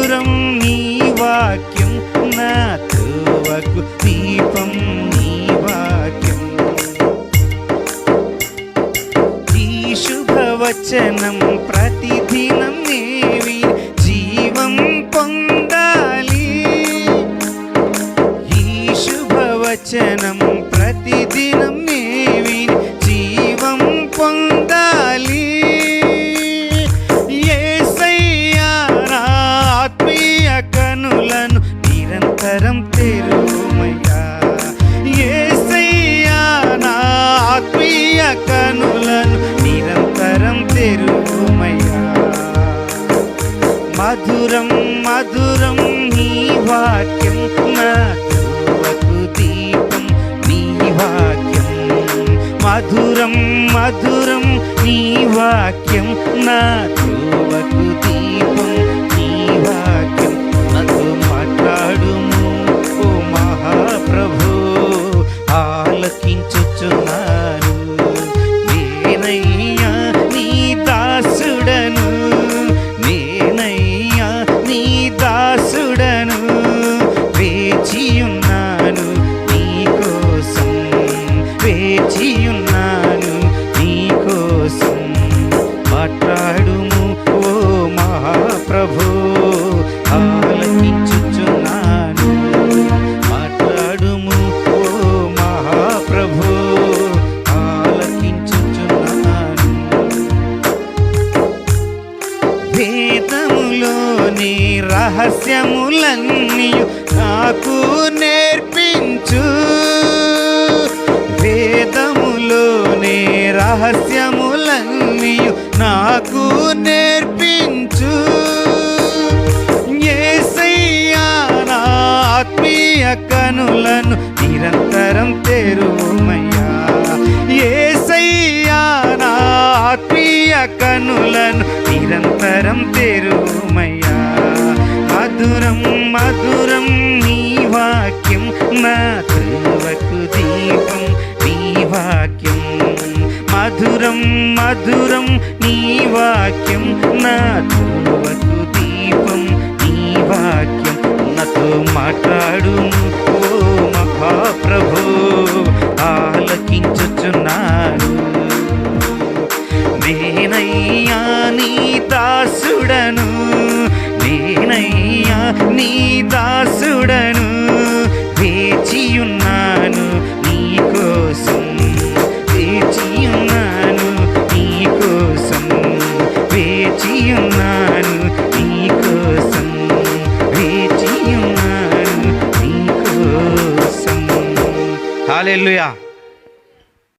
మధురం నీ వాక్యం, నా త్రోవకు దీపం నీ వాక్యం. ఈ శుభవచనం ప్రతిదినం నేవి జీవం పొందాలి. ఈ శుభవచనం ప్రతిదినం నేవి జీవం పొందాలి. యేసయ్యా నా ఆత్మీయ కనులను నిరంతరం తెరువమయ్యా. యేసయ్యా నా ఆత్మీయ కనులను నిరంతరం తెరువమయ్యా. మధురం మధురం నీ వాక్యం, నా త్రోవకు దీపం నీ వాక్యం. మధురం మధురం నీ వాక్యం, నా త్రోవకు దీపం నీ వాక్యం. నాతో మాట్లాడుము ఓ మహాప్రభు, ఆలకించుచున్నాను. నేనయ్యా నీ దాసుడను, నేనయ్యా నీ దాసుడను. వేచియున్నాను నీ కోసం, వేచియున్నాను నీ కోసం. మాట్లాడుము ఓ మహాప్రభు, ఆలకించుచున్నాను. మాట్లాడుము ఓ మహాప్రభు, ఆలకించుచున్నాను. వేదములోని రహస్యములన్నీ నాకు నేర్పించు. వేదములోని రహస్యములన్నీ నాకు నేర్పించు. యేసయ్యా నా ఆత్మీయ కనులను నిరంతరం తెరువమయ్యా. యేసయ్యా నా ఆత్మీయ కనులను నిరంతరం తెరువమయ్యా. మధురం మధురం నీ వాక్యం, నా త్రోవకు దీపం నీ వాక్యం. మధురం మధురం నీ వాక్యం, నా త్రోవకు దీపం నీ వాక్యం. నాతో మాట్లాడుము ఓ మహాప్రభు, ఆలకించుచున్నాను. నేనయ్యా నీ దాసుడను, నేనయ్యా నీ దాసుడను. వేచియున్నాను నీ కోసం, వేచియున్నాను నీ కోసం. వేచియున్నాను నీ కోసం, వేచియున్నాను నీ కోసం. హల్లెలూయా.